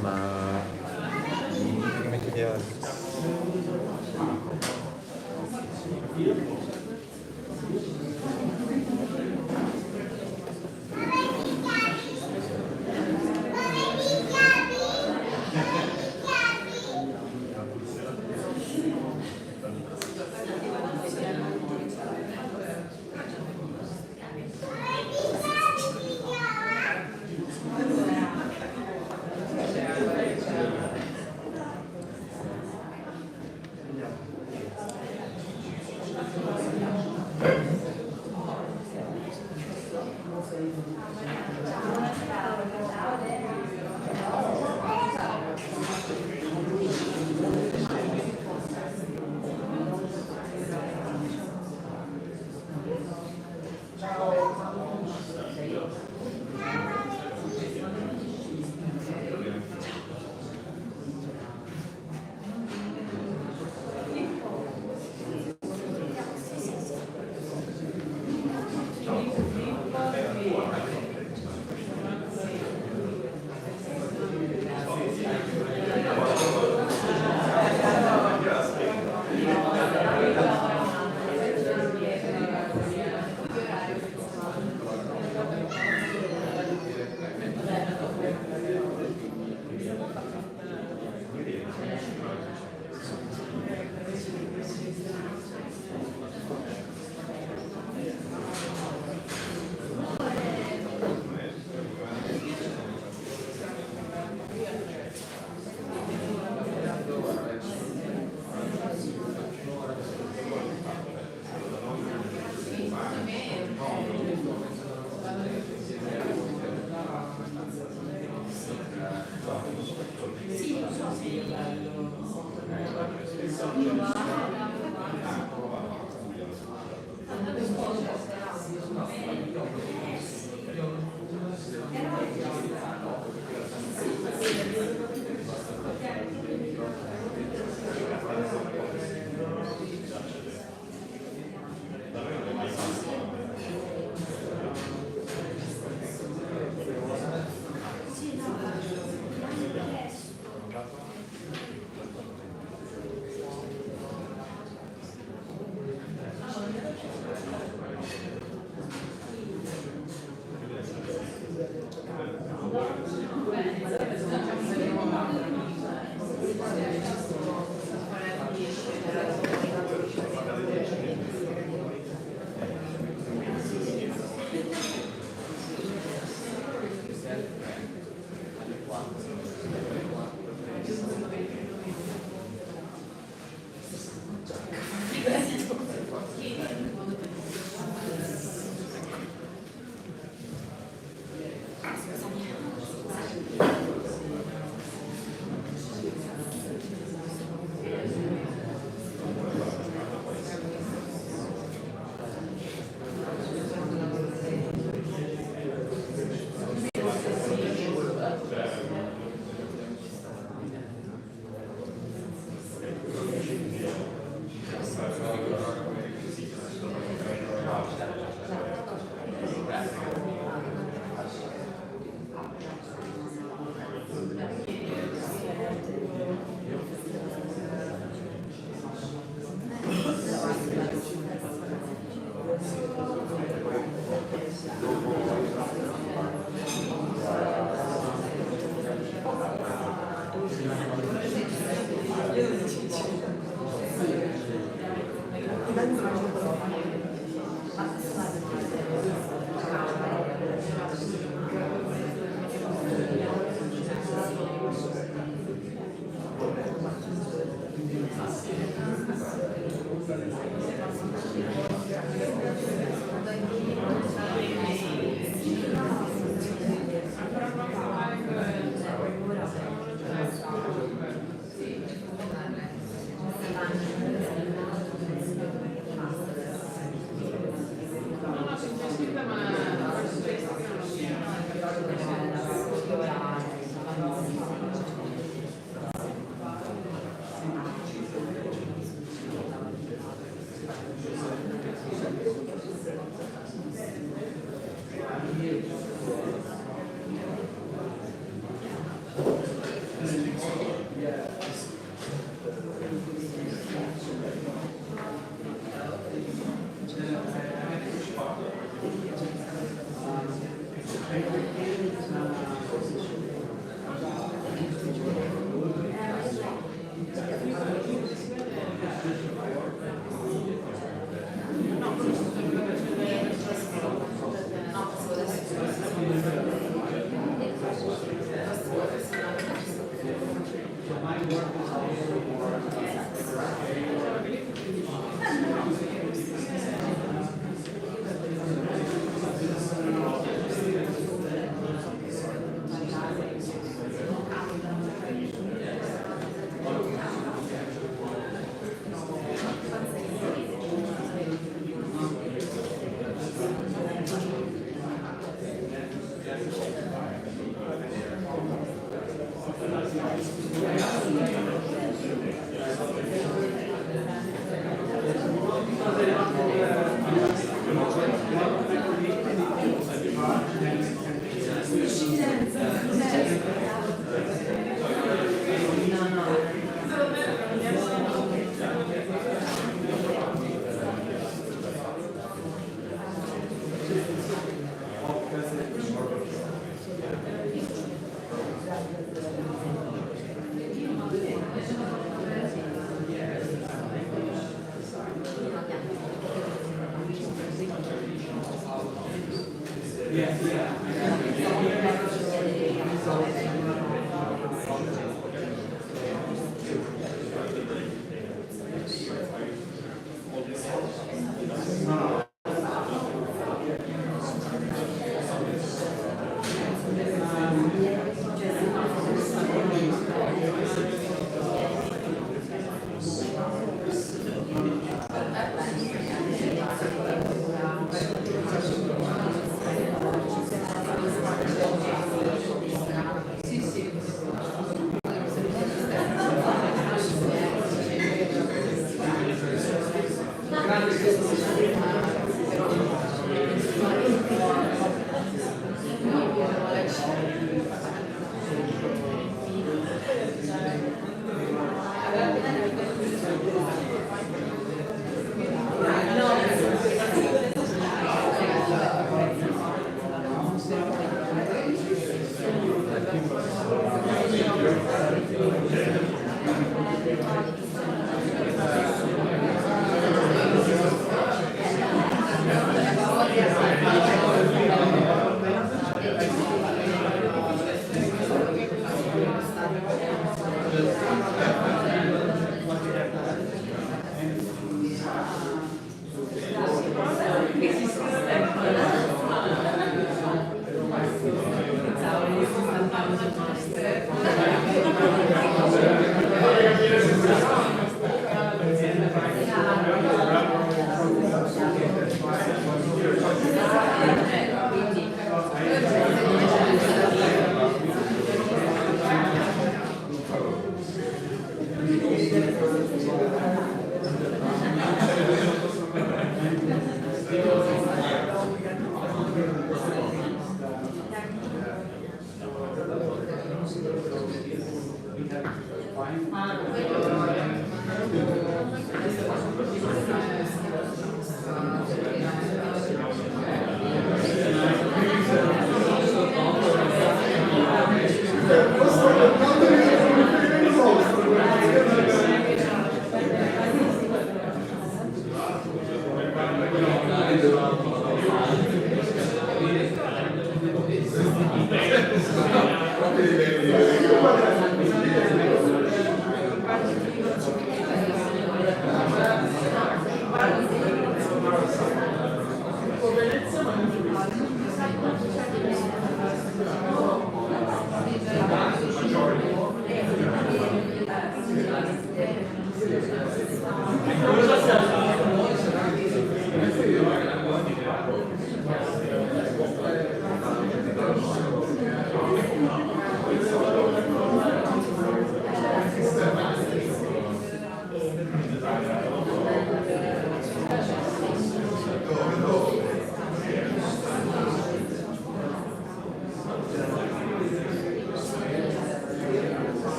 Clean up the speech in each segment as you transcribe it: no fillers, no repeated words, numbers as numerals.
Ma che metodi hai?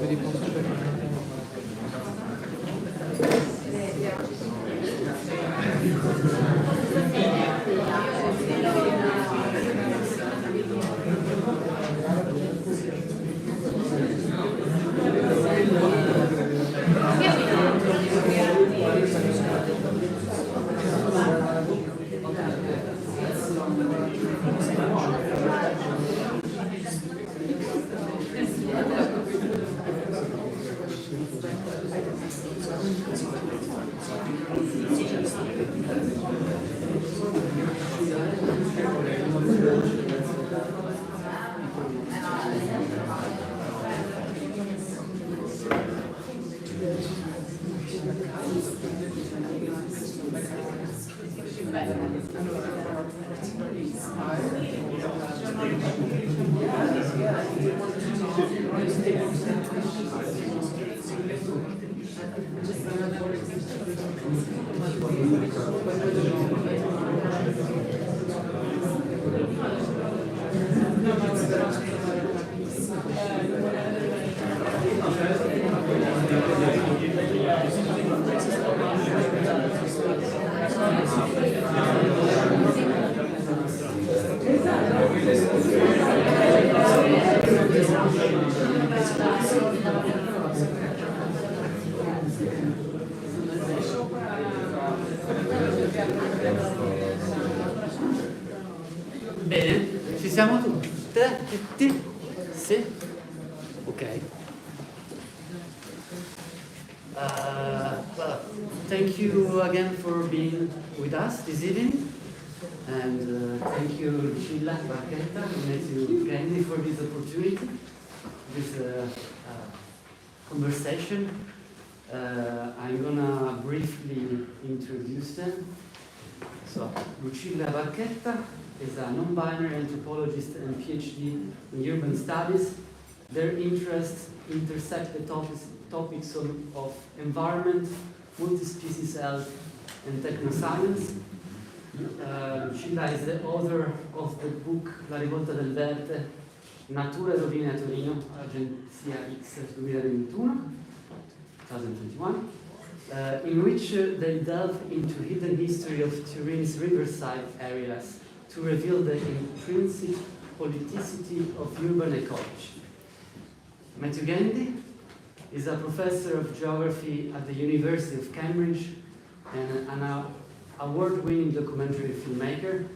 di posto per Bene, ci siamo tutte? Tutti? Sì? Ok. Well, thank you again for being with us this evening. And thank you, Lucilla, Barchetta, and you, Gandy, for this opportunity, this conversation. I'm gonna briefly introduce them. So, Lucilla Barchetta is a non-binary anthropologist and PhD in urban studies. Their interests intersect the topics of environment, multi-species health, and technoscience. Lucilla is the author of the book La rivolta del verde, Natura, Urbana a Torino, Agenzia X 2021, in which they delve into hidden history of Turin's riverside areas to reveal the intrinsic politicity of urban ecology. Matthew Gandy is a professor of geography at the University of Cambridge and an award-winning documentary filmmaker.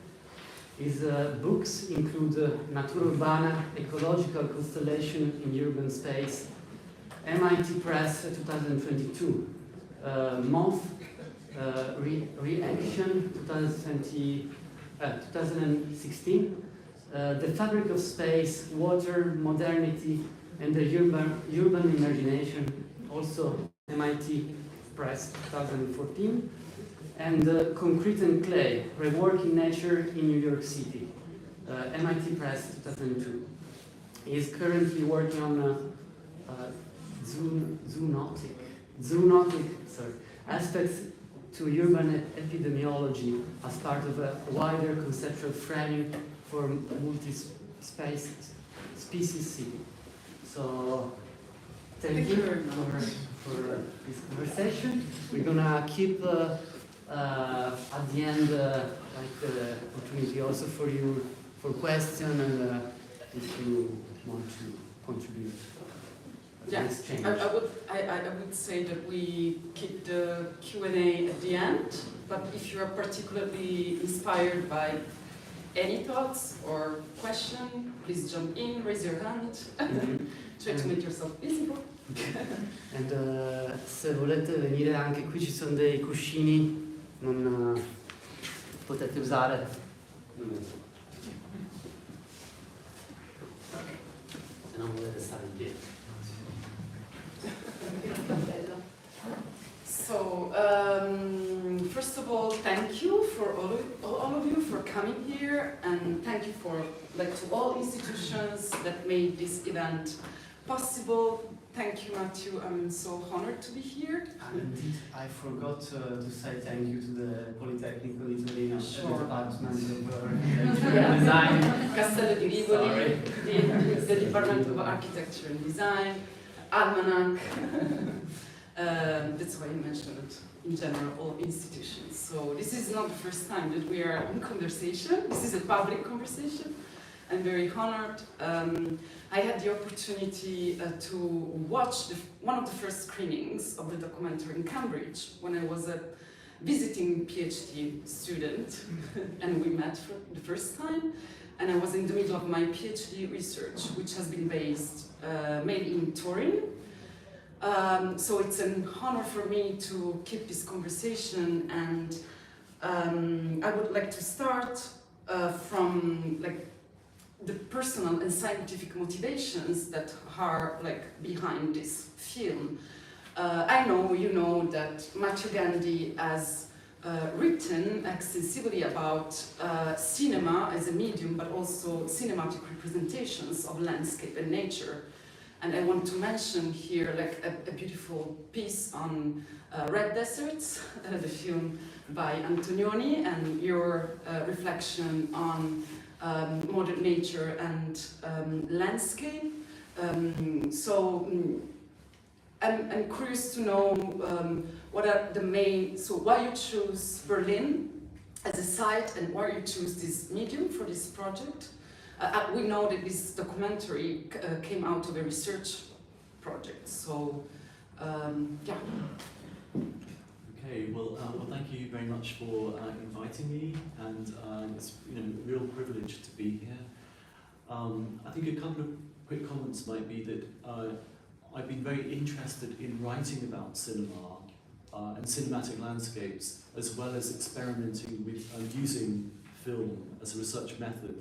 His books include Natura, Urbana, Ecological Constellation in Urban Space, MIT Press 2022, Moth, Reaction 2016, The Fabric of Space, Water, Modernity, and the Urban Imagination, also MIT Press 2014, and Concrete and Clay, Reworking Nature in New York City, MIT Press 2002. He is currently working on zoonotic aspects to urban epidemiology as part of a wider conceptual framing for multi-species city. So, thank you for this conversation. We're gonna keep at the end like the opportunity also for you for questions and if you want to contribute. Yes, I would say that we keep the Q&A at the end, but if you are particularly inspired by any thoughts or question, please jump in, raise your hand, try to make yourself visible. And se volete venire anche qui ci sono dei cuscini, non potete usare. Se non volete stare in piedi. So, first of all, thank you for all of you for coming here, and thank you for to all institutions that made this event possible. Thank you, Matthew. I'm so honored to be here. And indeed, I forgot to say thank you to the Politecnico di Torino, Department of Design. Castello di Rivoli, the Department of Architecture and Design, Almanac. That's why I mentioned it in general, all institutions. So this is not the first time that we are in conversation. This is a public conversation. I'm very honored. I had the opportunity to watch one of the first screenings of the documentary in Cambridge when I was a visiting PhD student, and we met for the first time. And I was in the middle of my PhD research, which has been based mainly in Turin. So it's an honor for me to keep this conversation, and I would like to start from the personal and scientific motivations that are behind this film. I know you know that Gandy has written extensively about cinema as a medium, but also cinematic representations of landscape and nature. And I want to mention here a beautiful piece on Red Deserts, the film by Antonioni, and your reflection on modern nature and landscape. So I'm curious to know what are the main, so why you choose Berlin as a site and why you choose this medium for this project. We know that this documentary came out of a research project, so yeah. Okay, well, thank you very much for inviting me, and it's a real privilege to be here. I think a couple of quick comments might be that I've been very interested in writing about cinema and cinematic landscapes, as well as experimenting with using film as a research method.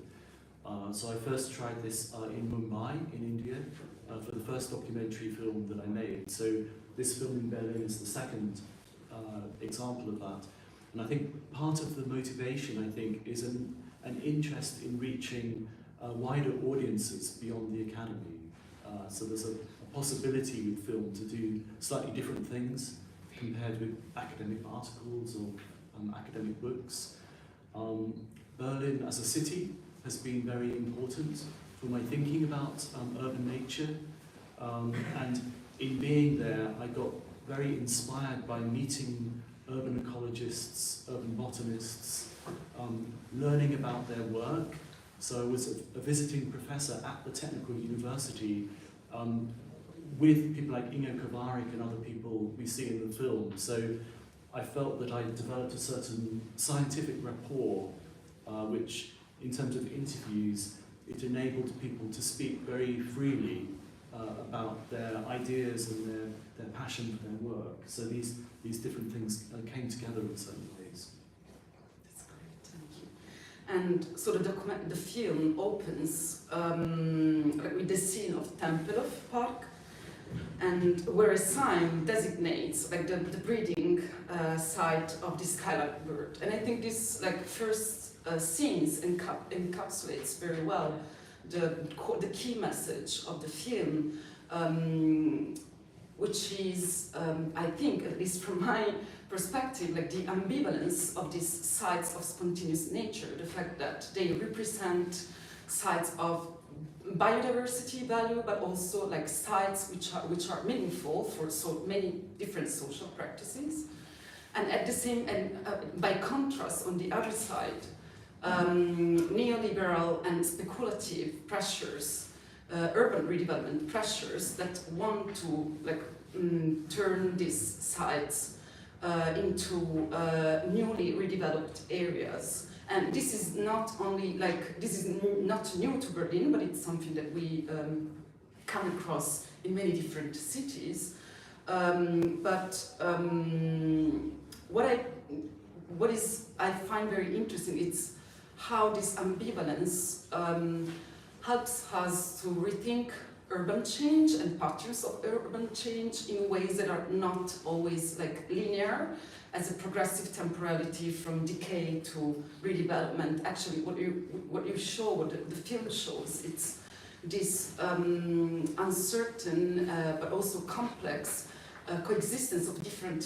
So I first tried this in Mumbai, in India, for the first documentary film that I made. So this film in Berlin is the second example of that. And I think part of the motivation, is an interest in reaching wider audiences beyond the academy. So there's a possibility with film to do slightly different things compared with academic articles or academic books. Berlin as a city has been very important for my thinking about urban nature, and in being there I got very inspired by meeting urban ecologists, urban botanists, learning about their work. So I was a visiting professor at the Technical University with people like Ingo Kovarik and other people we see in the film. So I felt that I developed a certain scientific rapport, which in terms of interviews, it enabled people to speak very freely about their ideas and their passion for their work. So these different things came together in certain ways. That's great, thank you. And so the film opens with the scene of Tempelhof Park, and where a sign designates the breeding site of this skylark bird. And I think this first scenes encapsulates very well the key message of the film, which is, I think, at least from my perspective, the ambivalence of these sites of spontaneous nature, the fact that they represent sites of biodiversity value, but also sites which are meaningful for so many different social practices, and at the same by contrast, on the other side, neoliberal and speculative pressures, urban redevelopment pressures that want to turn these sites into newly redeveloped areas. And this is not only this is not new to Berlin, but it's something that we come across in many different cities. What I find very interesting is how this ambivalence helps us to rethink urban change and patterns of urban change in ways that are not always linear, as a progressive temporality from decay to redevelopment. Actually, what you show, what the film shows, it's this uncertain but also complex coexistence of different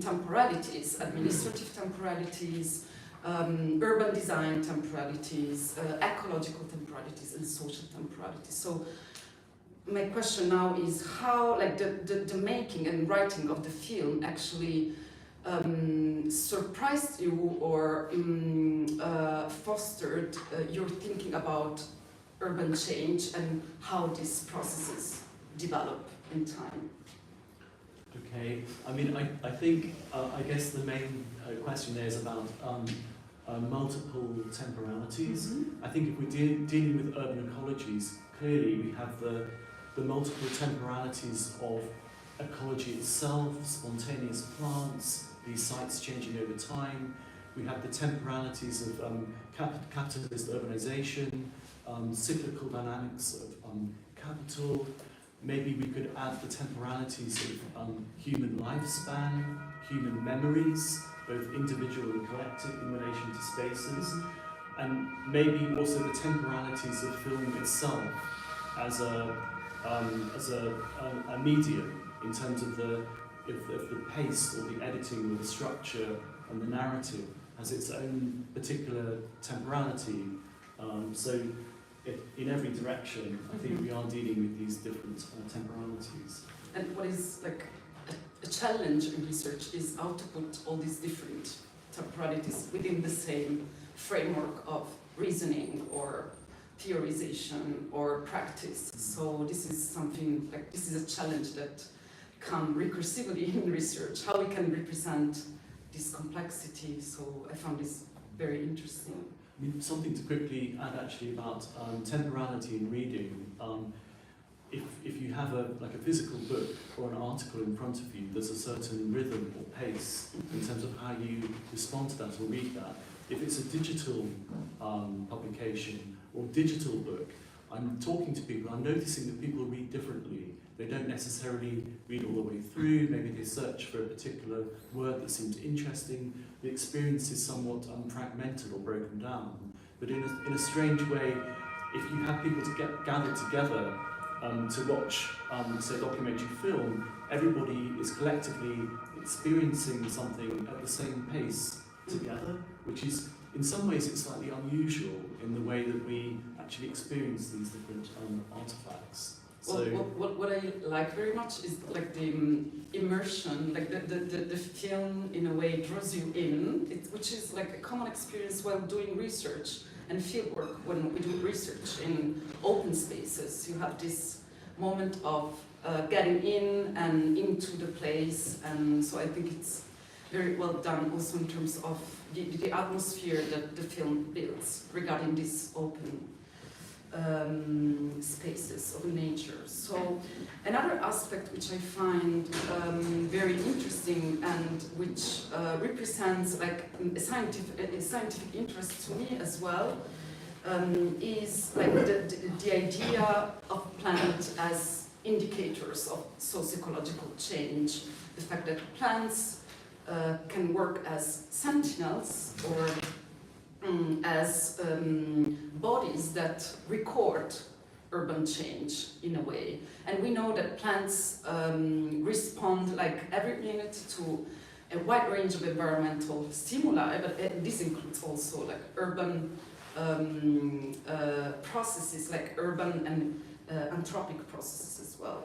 temporalities, administrative temporalities, urban design temporalities, ecological temporalities, and social temporalities. So my question now is how, like, the making and writing of the film actually surprised you or fostered your thinking about urban change and how these processes develop in time. Okay, I mean, I think, I guess the main question there is about multiple temporalities. Mm-hmm. I think if we're dealing with urban ecologies, clearly we have the multiple temporalities of ecology itself, spontaneous plants, these sites changing over time. We have the temporalities of capitalist urbanization, cyclical dynamics of capital. Maybe we could add the temporalities of human lifespan, human memories, both individual and collective in relation to spaces, and maybe also the temporalities of film itself as a medium in terms of the pace or the editing or the structure and the narrative has its own particular temporality. So in every direction, I think we are dealing with these different temporalities. And what is like a challenge in research is how to put all these different temporalities within the same framework of reasoning or theorization or practice. So this is something like, this is a challenge that comes recursively in research, how we can represent this complexity. So I found this very interesting. I mean, something to quickly add actually about temporality in reading. If you have a physical book or an article in front of you, there's a certain rhythm or pace in terms of how you respond to that or read that. If it's a digital publication or digital book, I'm talking to people, I'm noticing that people read differently. They don't necessarily read all the way through, maybe they search for a particular word that seems interesting. The experience is somewhat fragmented or broken down. But in a strange way, if you have people to gather together to watch, say, documentary film, everybody is collectively experiencing something at the same pace together, which is, in some ways, it's slightly unusual in the way that we actually experience these different artifacts. So, what I like very much is like the immersion, like the film in a way draws you in, which is like a common experience while doing research and fieldwork. When we do research in open spaces, you have this moment of getting in and into the place, and so I think it's very well done also in terms of the atmosphere that the film builds regarding this open spaces of nature. So another aspect which I find very interesting and which represents like a scientific interest to me as well is like the idea of plants as indicators of socio-ecological change. The fact that plants can work as sentinels or as bodies that record urban change in a way. And we know that plants respond like every minute to a wide range of environmental stimuli, but this includes also like urban processes, like urban and anthropic processes as well.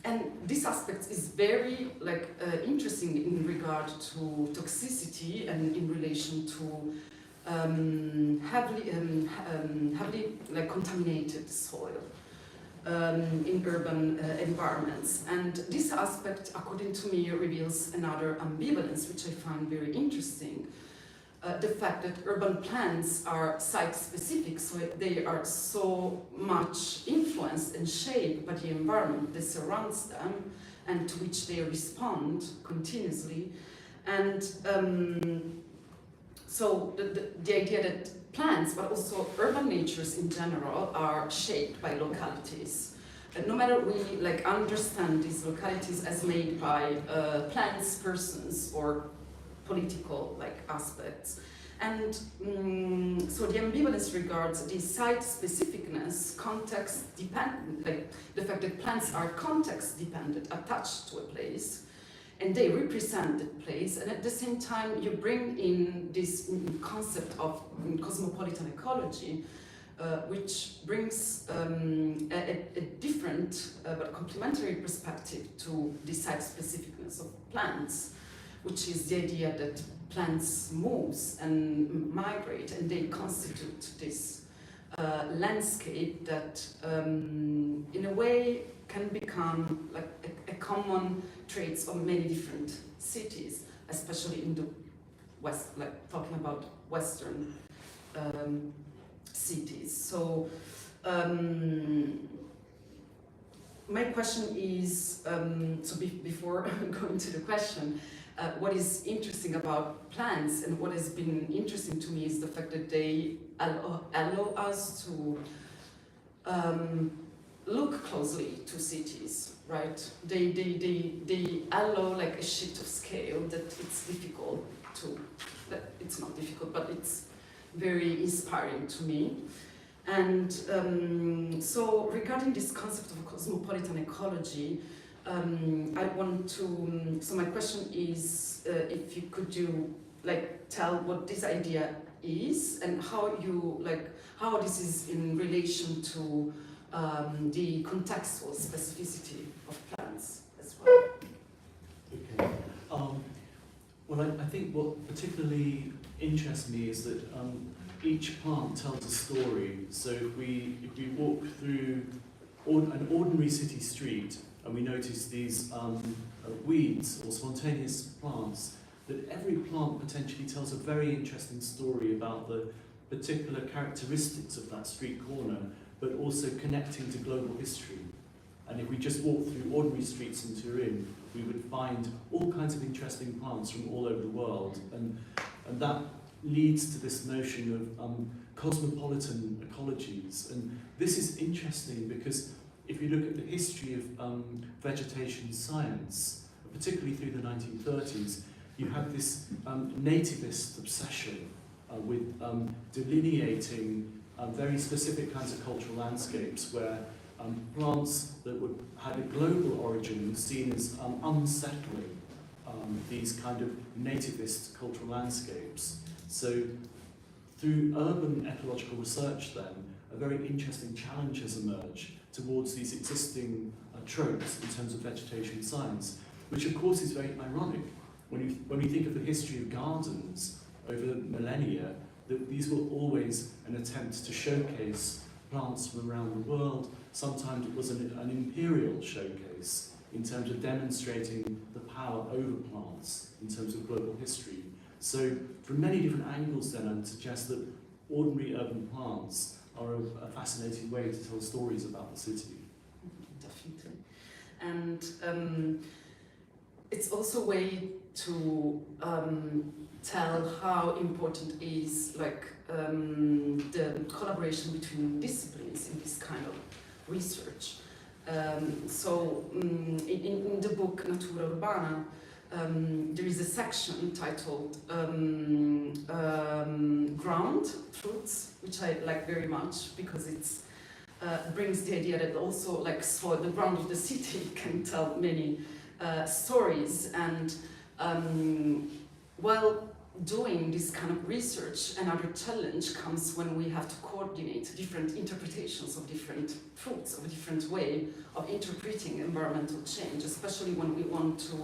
And this aspect is very interesting in regard to toxicity and in relation to heavily contaminated soil in urban environments. And this aspect, according to me, reveals another ambivalence, which I find very interesting. The fact that urban plants are site-specific, so they are so much influenced and shaped by the environment that surrounds them and to which they respond continuously. And so the idea that plants, but also urban natures in general, are shaped by localities. And no matter we understand these localities as made by plants, persons, or political aspects. And so the ambivalence regards the site specificness, context dependent, the fact that plants are context dependent, attached to a place, and they represent the place, and at the same time you bring in this concept of cosmopolitan ecology, which brings a different but complementary perspective to the site-specificness of plants, which is the idea that plants move and migrate, and they constitute this landscape that, in a way, can become like a common traits of many different cities, especially in the West, like talking about Western cities. So my question is, before going to the question, what is interesting about plants and what has been interesting to me is the fact that they allow us to look closely to cities, right? They allow like a shift of scale that it's difficult to, it's not difficult, but it's very inspiring to me. And so regarding this concept of cosmopolitan ecology, I want to, so my question is, if you could tell what this idea is and how how this is in relation to the contextual specificity of plants as well. Okay. Well, I think what particularly interests me is that each plant tells a story. So if we walk through an ordinary city street and we notice these weeds or spontaneous plants, that every plant potentially tells a very interesting story about the particular characteristics of that street corner, but also connecting to global history. And if we just walk through ordinary streets in Turin, we would find all kinds of interesting plants from all over the world. And that leads to this notion of cosmopolitan ecologies. And this is interesting because if you look at the history of vegetation science, particularly through the 1930s, you have this nativist obsession with delineating very specific kinds of cultural landscapes where plants that had a global origin were seen as unsettling these kind of nativist cultural landscapes. So through urban ecological research then, a very interesting challenge has emerged towards these existing tropes in terms of vegetation science, which of course is very ironic. When we think of the history of gardens over millennia, that these were always an attempt to showcase plants from around the world. Sometimes it was an imperial showcase in terms of demonstrating the power over plants in terms of global history. So from many different angles then, I would suggest that ordinary urban plants are a fascinating way to tell stories about the city. Definitely. And it's also a way to tell how important is the collaboration between disciplines in this kind of research. So in the book Natura, Urbana, there is a section titled Ground Truths, which I like very much because it's brings the idea that also soil, the ground of the city can tell many stories. And while doing this kind of research, another challenge comes when we have to coordinate different interpretations of different truths, of a different way of interpreting environmental change, especially when we want to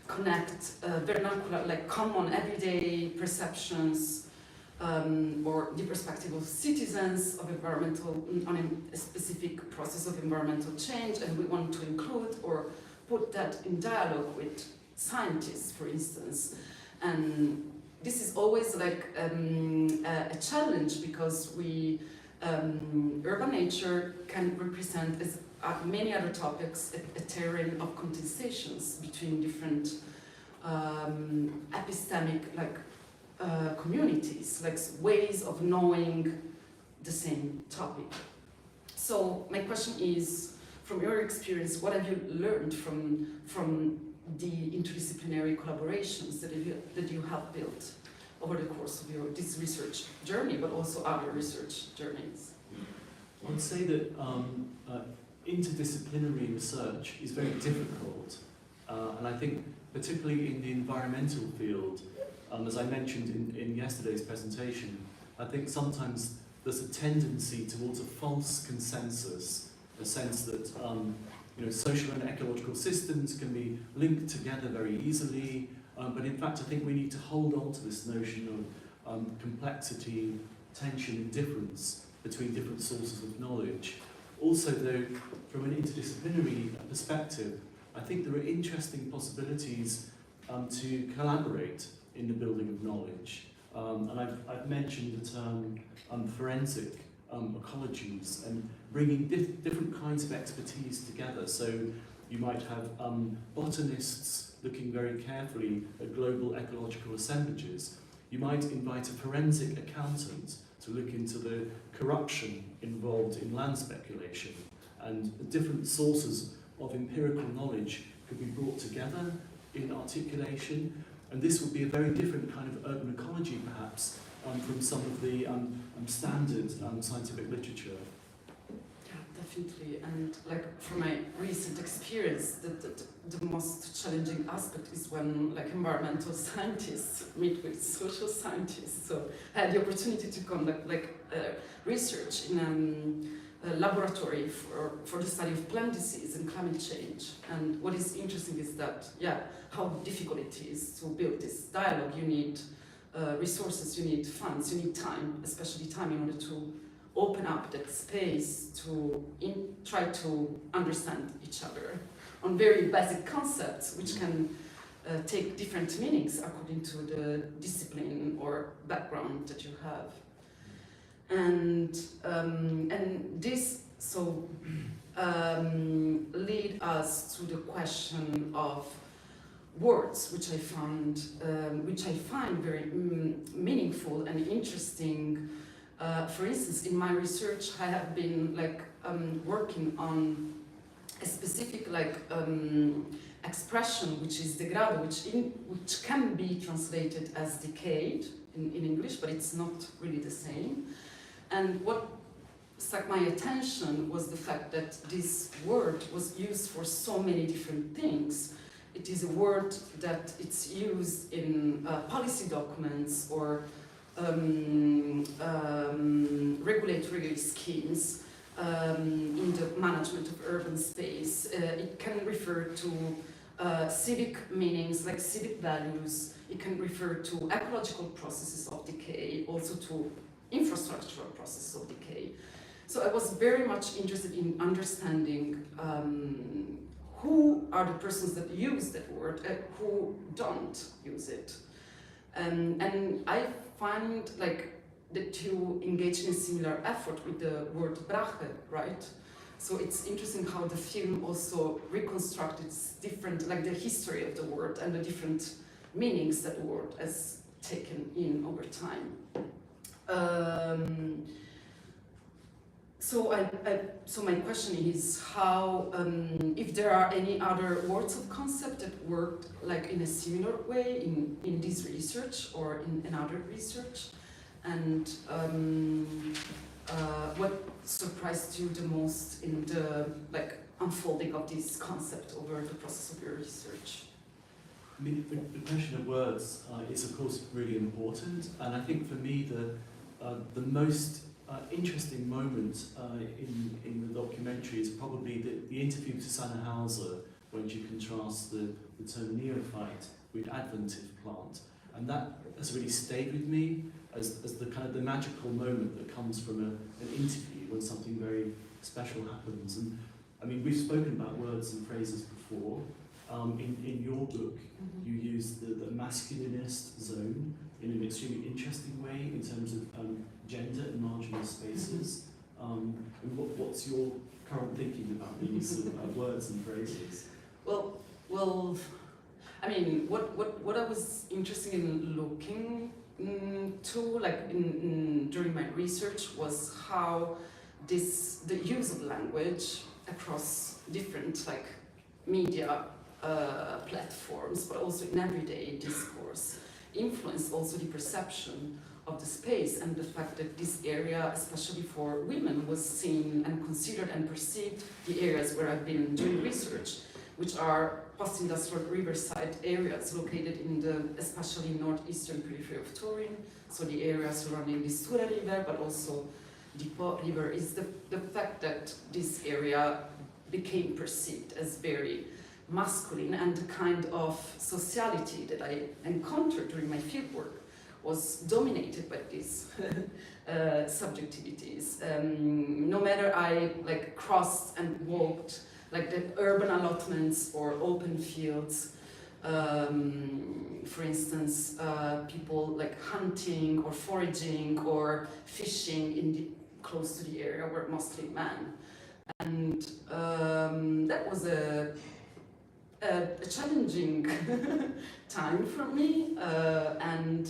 connect vernacular, like common everyday perceptions or the perspective of citizens of environmental, on a specific process of environmental change, and we want to include or put that in dialogue with scientists, for instance. And this is always a challenge because urban nature can represent, as many other topics, a terrain of contestations between different epistemic communities, ways of knowing the same topic. So my question is, from your experience, what have you learned from the interdisciplinary collaborations that you have built over the course of this research journey, but also other research journeys? I would say that interdisciplinary research is very difficult, and I think particularly in the environmental field, as I mentioned in yesterday's presentation, I think sometimes there's a tendency towards a false consensus, a sense that social and ecological systems can be linked together very easily, but in fact I think we need to hold on to this notion of complexity, tension and difference between different sources of knowledge. Also though, from an interdisciplinary perspective, I think there are interesting possibilities to collaborate in the building of knowledge. And I've mentioned the term forensic ecologies and bringing different kinds of expertise together. So you might have botanists looking very carefully at global ecological assemblages. You might invite a forensic accountant to look into the corruption involved in land speculation, and the different sources of empirical knowledge could be brought together in articulation, and this would be a very different kind of urban ecology perhaps from some of the standard scientific literature. Yeah, definitely, and like from my recent experience, the most challenging aspect is when like environmental scientists meet with social scientists. So I had the opportunity to conduct like research in a laboratory for the study of plant disease and climate change. And what is interesting is that, how difficult it is to build this dialogue. You need resources, you need funds, you need time, especially time in order to open up that space to try to understand each other on very basic concepts, which can take different meanings according to the discipline or background that you have. And this lead us to the question of words, which I find very meaningful and interesting. For instance, in my research, I have been working on a specific expression, which is degrado, which can be translated as decayed in English, but it's not really the same. And what struck my attention was the fact that this word was used for so many different things. It is a word that it's used in policy documents or regulatory schemes in the management of urban space. It can refer to civic meanings, like civic values. It can refer to ecological processes of decay, also to infrastructural processes of decay. So I was very much interested in understanding who are the persons that use that word and who don't use it. And I find that you engage in a similar effort with the word brache, right? So it's interesting how the film also reconstructed different, the history of the word and the different meanings that the word has taken in over time. So my question is how, if there are any other words of concept that worked in a similar way in this research or in another research, and what surprised you the most in the unfolding of this concept over the process of your research? I mean, the question of words is of course really important, and I think for me the most interesting moment in the documentary is probably the interview to Susanne Hauser when she contrasts the term neophyte with adventive plant, and that has really stayed with me as the kind of the magical moment that comes from an interview when something very special happens. And I mean, we've spoken about words and phrases before. In your book, you use the masculinist zone in an extremely interesting way in terms of gender and marginal spaces. And what's your current thinking about these words and phrases? Well, I mean, what I was interested in looking to, during my research, was how the use of language across different media platforms, but also in everyday discourse, influence also the perception of the space, and the fact that this area, especially for women, was seen and considered and perceived the areas where I've been doing research, which are post-industrial riverside areas located in the especially northeastern periphery of Turin, so the area surrounding the Natura river, but also Depot River is the fact that this area became perceived as very masculine, and the kind of sociality that I encountered during my fieldwork was dominated by these subjectivities. No matter I like crossed and walked like the urban allotments or open fields, for instance, people like hunting or foraging or fishing close to the area were mostly men. And that was a challenging time for me, and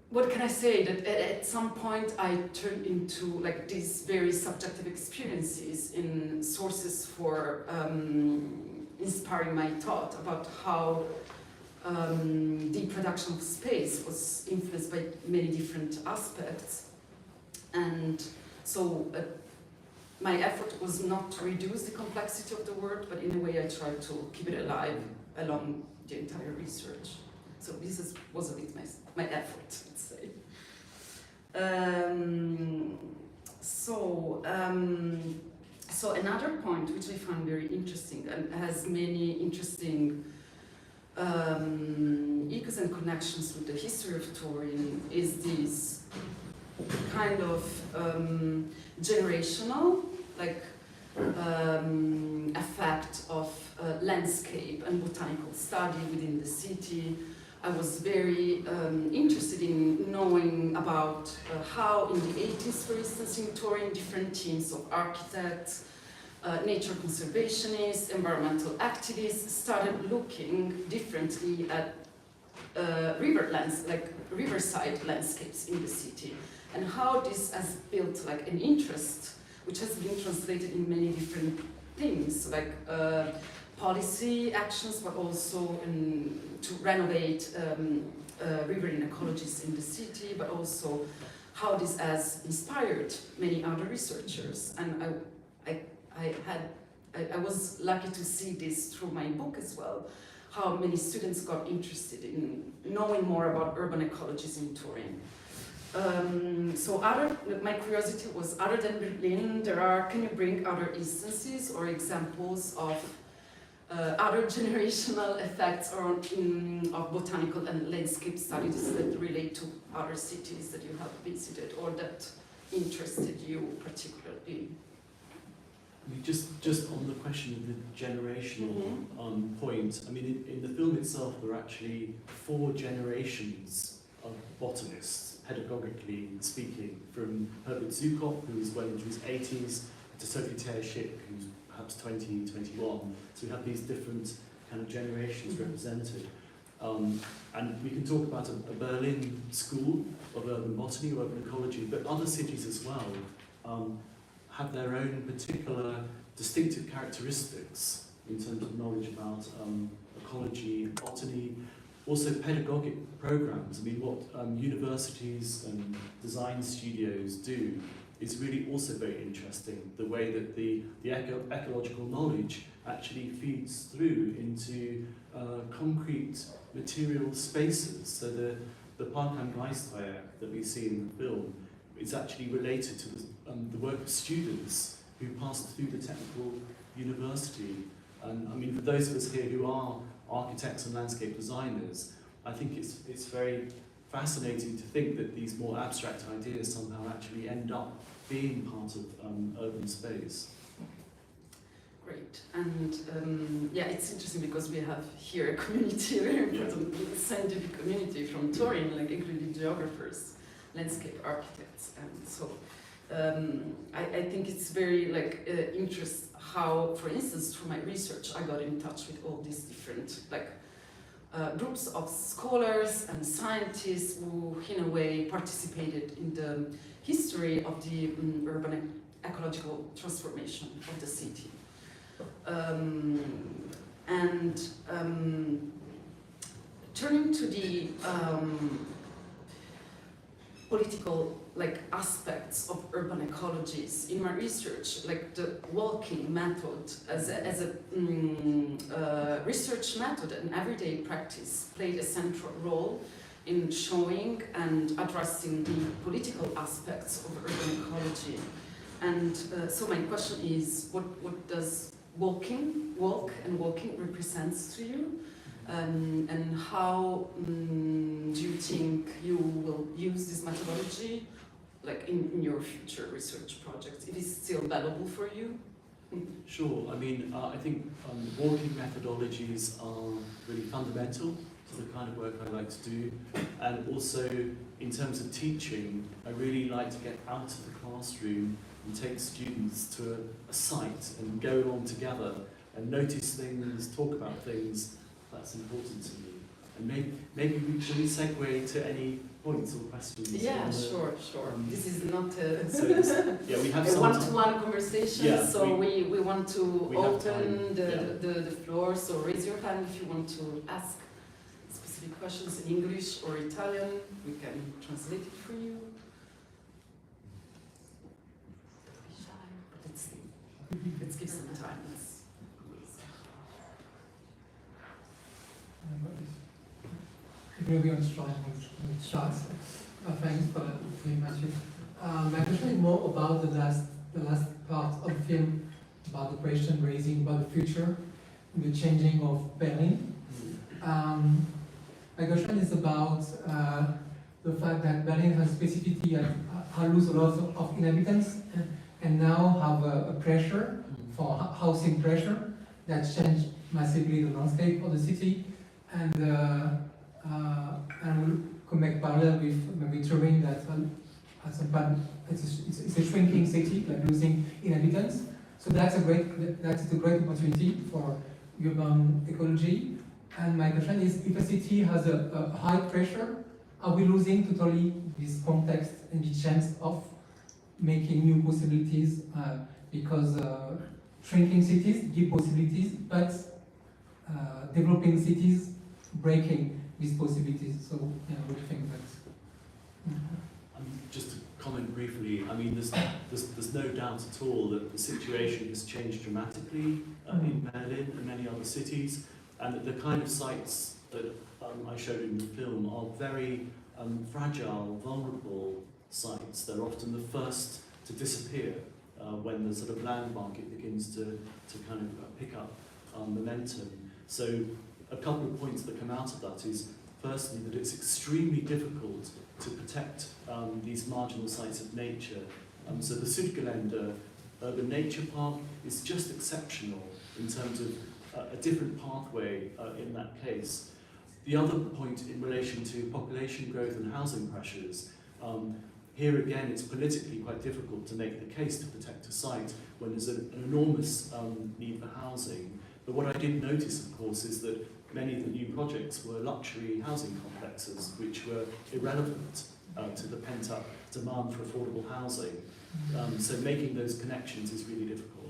what can I say, that at some point I turned into like these very subjective experiences in sources for inspiring my thought about how the production of space was influenced by many different aspects. And so my effort was not to reduce the complexity of the work, but in a way I tried to keep it alive along the entire research. So this was a bit my effort, let's say. So another point which I find very interesting and has many interesting echoes and connections with the history of Turin is this kind of generational, like effect of landscape and botanical study within the city. I was very interested in knowing about how in the 80s, for instance, in Turin, different teams of architects, nature conservationists, environmental activists started looking differently at riverside landscapes in the city, and how this has built like an interest which has been translated in many different things, like policy actions, but also to renovate riverine ecologies in the city, but also how this has inspired many other researchers. And I was lucky to see this through my book as well, how many students got interested in knowing more about urban ecologies in Turin. So my curiosity was, other than Berlin, can you bring other instances or examples of other generational effects of botanical and landscape studies that relate to other cities that you have visited or that interested you particularly? I mean, just on the question of the generational point, I mean, in the film itself, there are actually 4 generations of botanists, pedagogically speaking, from Herbert Zukop, who is well into his 80s, to Sophie Teer-Schick, who's perhaps 20, 21. So we have these different kind of generations represented. And we can talk about a Berlin school of urban botany or urban ecology, but other cities as well have their own particular distinctive characteristics in terms of knowledge about ecology, botany, also pedagogic programs. I mean, what universities and design studios do is really also very interesting, the way that the ecological knowledge actually feeds through into concrete material spaces. So the Park am Geistreieck that we see in the film is actually related to the work of students who passed through the technical university. And I mean, for those of us here who are architects and landscape designers, I think it's very fascinating to think that these more abstract ideas somehow actually end up being part of urban space. Great, and yeah, it's interesting because we have here a community, a very important scientific community from Turin, like including geographers, landscape architects, and so I think it's very like interesting how, for instance, through my research, I got in touch with all these different like groups of scholars and scientists who, in a way, participated in the history of the urban ecological transformation of the city. Turning to the political aspects of urban ecologies in my research, like the walking method as a research method and everyday practice played a central role in showing and addressing the political aspects of urban ecology. And so my question is, what does walk and walking represents to you? And how do you think you will use this methodology like in your future research projects? It is still valuable for you? Sure. I mean, I think walking methodologies are really fundamental to the kind of work I like to do. And also, in terms of teaching, I really like to get out of the classroom and take students to a site and go along together and notice things, talk about things. That's important to me. And maybe we should segue to any points or questions. Yeah, sure. This is not yeah, we have a one-to-one conversation, yeah, so we want to open the the floor. So raise your hand if you want to ask specific questions in English or Italian. We can translate it for you. Don't be shy, but let's give some time. Maybe I'm strong with shots. Thanks for very much. My question is more about the last part of the film, about the question raising about the future, the changing of Berlin. My question is about the fact that Berlin has specificity and lose a lot of inhabitants and now have a pressure for housing pressure that changed massively the landscape of the city. And we could make parallel with maybe Turin that at some point it's a shrinking city, like losing inhabitants. So that's a great opportunity for urban ecology. And my question is, if a city has a high pressure, are we losing totally this context and the chance of making new possibilities? Because shrinking cities give possibilities, but developing cities breaking these possibilities. So, what do you think about this? Just to comment briefly, I mean, there's no doubt at all that the situation has changed dramatically in Berlin and many other cities, and that the kind of sites that I showed in the film are very fragile, vulnerable sites. They're often the first to disappear when the sort of land market begins to kind of pick up momentum. So a couple of points that come out of that is, firstly, that it's extremely difficult to protect these marginal sites of nature. So the Südgelände Urban Nature Park is just exceptional in terms of a different pathway in that case. The other point in relation to population growth and housing pressures, here again it's politically quite difficult to make the case to protect a site when there's an enormous need for housing. But what I did notice, of course, is that many of the new projects were luxury housing complexes, which were irrelevant to the pent-up demand for affordable housing. So making those connections is really difficult.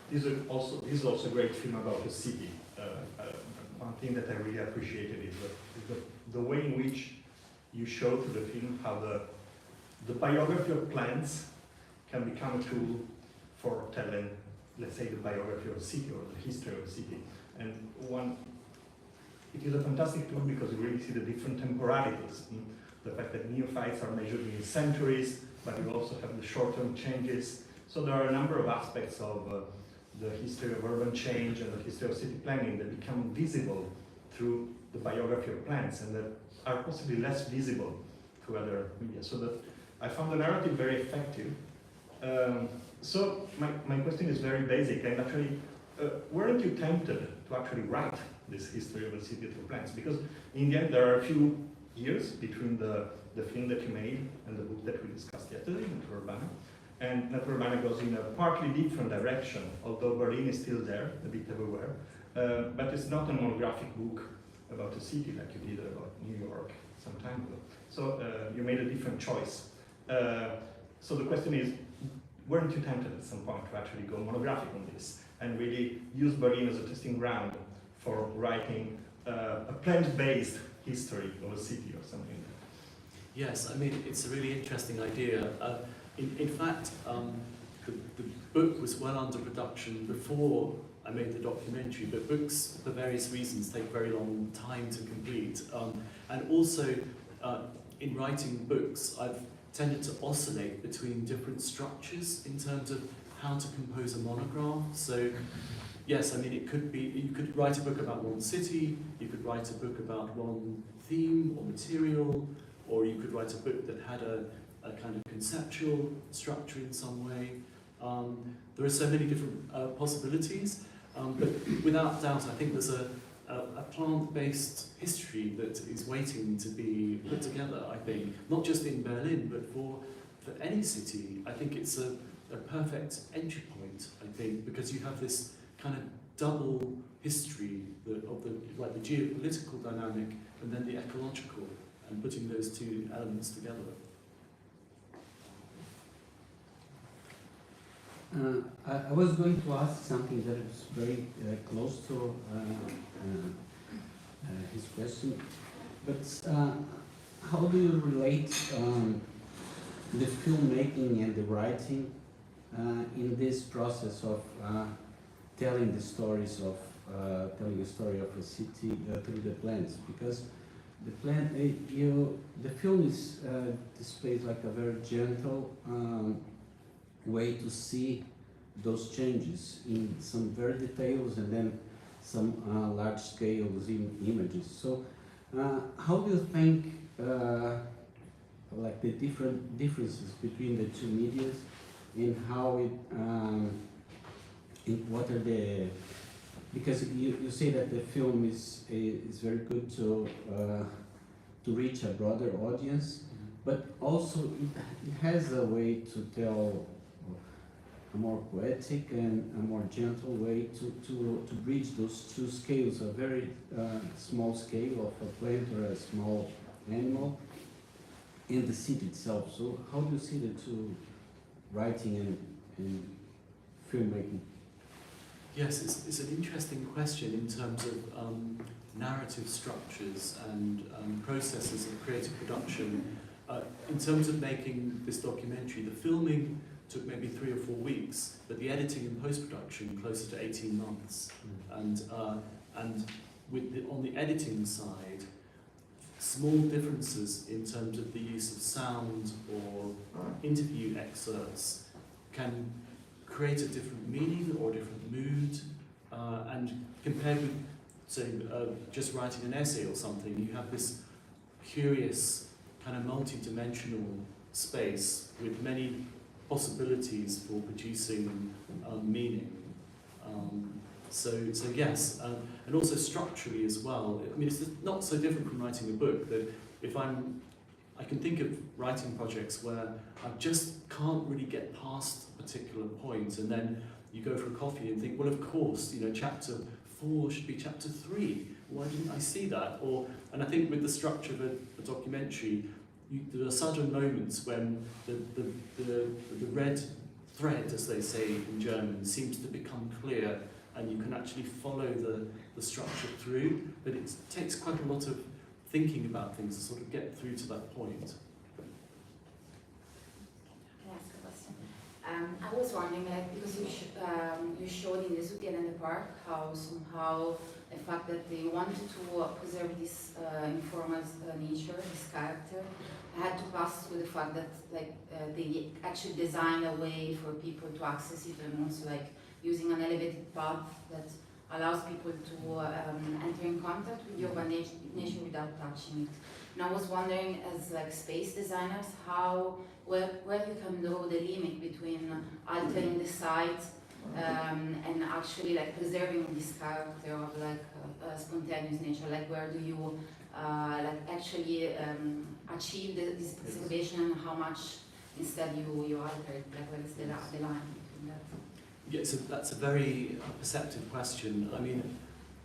This is also a great film about the city. One thing that I really appreciated is the way in which you show to the film how the biography of plants can become a tool for telling, let's say, the biography of a city or the history of a city. And it is a fantastic tool because you really see the different temporalities. The fact that neophytes are measured in centuries, but you also have the short-term changes. So there are a number of aspects of the history of urban change and the history of city planning that become visible through the biography of plants and that are possibly less visible through other media. So that I found the narrative very effective. So my question is very basic, and actually, weren't you tempted to actually write this history of a city through plants? Because in the end, there are a few years between the film that you made and the book that we discussed yesterday, Natura Urbana. And Natura Urbana goes in a partly different direction, although Berlin is still there, a bit everywhere. But it's not a monographic book about a city like you did about New York some time ago. So you made a different choice. So the question is, weren't you tempted at some point to actually go monographic on this and really use Berlin as a testing ground for writing a plant-based history of a city or something like that? Yes, I mean, it's a really interesting idea. In fact, the book was well under production before I made the documentary, but books, for various reasons, take very long time to complete. And also, in writing books, I've tended to oscillate between different structures in terms of how to compose a monograph. So, yes, I mean, it could be, you could write a book about one city, you could write a book about one theme or material, or you could write a book that had a kind of conceptual structure in some way. There are so many different possibilities, but without doubt, I think there's a plant-based history that is waiting to be put together, I think, not just in Berlin, but for any city. I think it's a perfect entry point, I think, because you have this kind of double history of the geopolitical dynamic and then the ecological, and putting those two elements together. I was going to ask something that is very close to his question, but how do you relate the filmmaking and the writing in this process of telling the stories of telling the story of a city through the plans? Because the plan, the film is displays like a very gentle way to see those changes in some very details and then some large scales in images. So how do you think like the differences between the two medias and how it what are the, because you say that the film is very good to reach a broader audience, but also it has a way to tell a more poetic and a more gentle way to bridge those two scales, a very small scale of a plant or a small animal in the city itself. So how do you see the two, writing and filmmaking? Yes, it's an interesting question in terms of narrative structures and processes of creative production. In terms of making this documentary, the filming took maybe 3 or 4 weeks, but the editing and post-production closer to 18 months. And with on the editing side, small differences in terms of the use of sound or interview excerpts can create a different meaning or a different mood, and compared with, say, just writing an essay or something, you have this curious kind of multi-dimensional space with many possibilities for producing meaning. So yes, and also structurally as well. I mean, it's not so different from writing a book, that if I can think of writing projects where I just can't really get past a particular point, and then you go for a coffee and think, well, of course, you know, chapter 4 should be chapter 3. Why didn't I see that? And I think with the structure of a documentary, there are sudden moments when the red thread, as they say in German, seems to become clear, and you can actually follow the structure through, but it takes quite a lot of thinking about things to sort of get through to that point. Can I ask a question? I was wondering, like, because you showed in the Zucchini and the Park how somehow the fact that they wanted to preserve this informal nature, this character, had to pass through the fact that they actually designed a way for people to access it, and also like using an elevated path that allows people to enter in contact with the urban nature without touching it. And I was wondering, as like space designers, where you can draw the limit between altering the site and actually like preserving this character of like spontaneous nature. Like where do you like actually achieve this preservation, and how much instead you alter it? Like where is the line between that? Yeah, so that's a very perceptive question. I mean,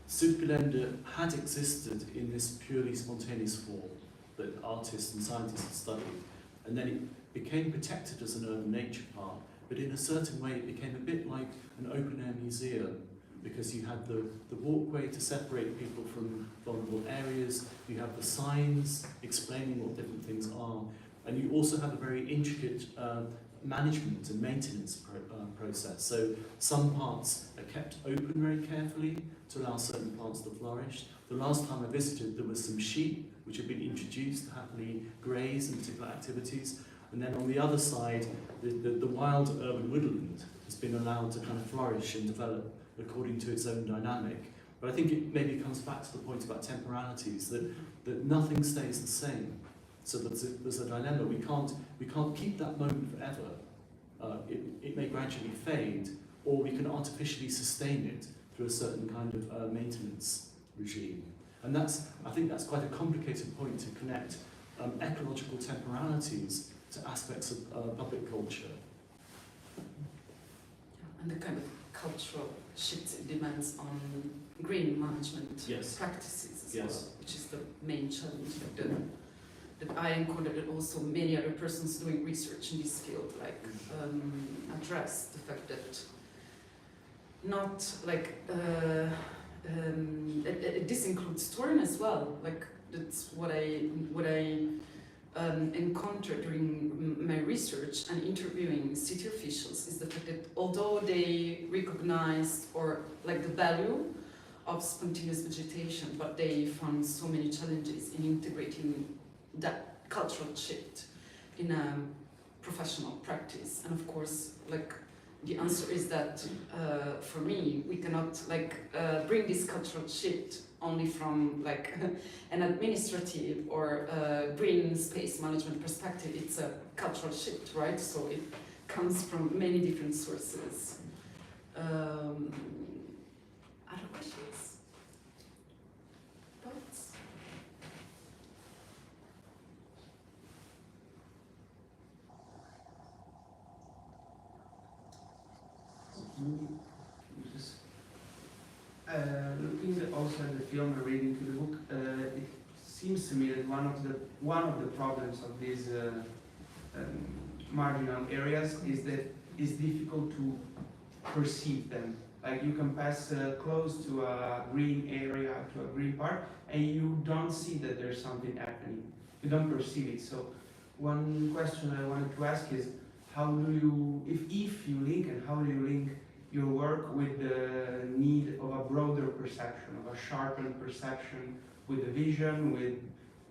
Südgelände had existed in this purely spontaneous form that artists and scientists had studied, and then it became protected as an urban nature park, but in a certain way it became a bit like an open-air museum because you had the walkway to separate people from vulnerable areas, you have the signs explaining what different things are, and you also have a very intricate management and maintenance process. So some parts are kept open very carefully to allow certain plants to flourish. The last time I visited, there was some sheep which had been introduced to happily graze in particular activities. And then on the other side, the wild urban woodland has been allowed to kind of flourish and develop according to its own dynamic. But I think it maybe comes back to the point about temporalities, that nothing stays the same. So there's a dilemma. We can't keep that moment forever. It may gradually fade, or we can artificially sustain it through a certain kind of maintenance regime. And I think that's quite a complicated point to connect ecological temporalities to aspects of public culture. And the kind of cultural shifts it demands on green management practices as well, which is the main challenge that I encountered, and also many other persons doing research in this field, like address the fact that not like this includes touring as well. Like that's what I encountered during my research and interviewing city officials, is the fact that although they recognized or like the value of spontaneous vegetation, but they found so many challenges in integrating that cultural shift in a professional practice. And of course, like the answer is that for me, we cannot like bring this cultural shift only from like an administrative or green space management perspective. It's a cultural shift, right? So it comes from many different sources. Other questions? Thoughts? Looking also at the film and reading to the book, it seems to me that one of the problems of these marginal areas is that it's difficult to perceive them. Like you can pass close to a green area, to a green part, and you don't see that there's something happening. You don't perceive it. So one question I wanted to ask is, how do you, if you link, and how do you link your work with the need of a broader perception, of a sharpened perception, with the vision, with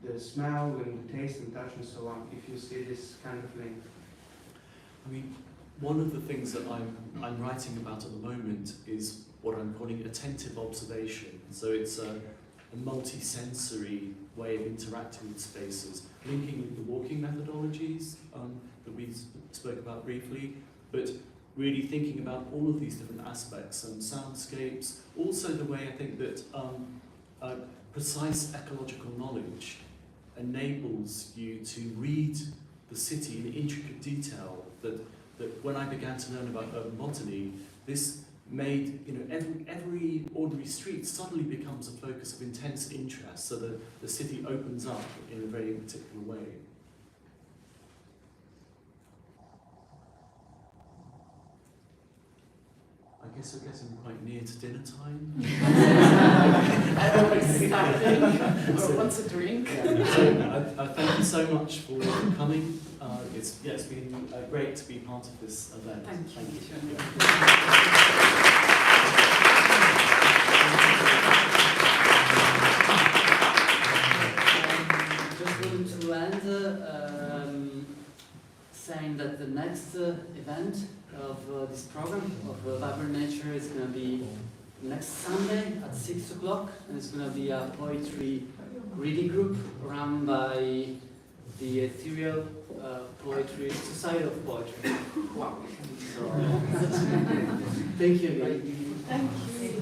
the smell, with the taste and touch and so on, if you see this kind of link? I mean, one of the things that I'm writing about at the moment is what I'm calling attentive observation. So it's a multi-sensory way of interacting with spaces, linking with the walking methodologies that we spoke about briefly, but really thinking about all of these different aspects and soundscapes. Also the way I think that precise ecological knowledge enables you to read the city in intricate detail, that when I began to learn about urban botany, this made every ordinary street suddenly becomes a focus of intense interest, so that the city opens up in a very particular way. I guess we're getting quite near to dinner time. Everybody's starting or wants a drink. So, thank you so much for coming. It's been great to be part of this event. Thank you. Just going to end saying that the next event of this program of Vibrant Nature is going to be next Sunday at 6 o'clock, and it's going to be a poetry reading group run by the Ethereal Poetry Society of Poetry. Wow. So, thank you again. Thank you.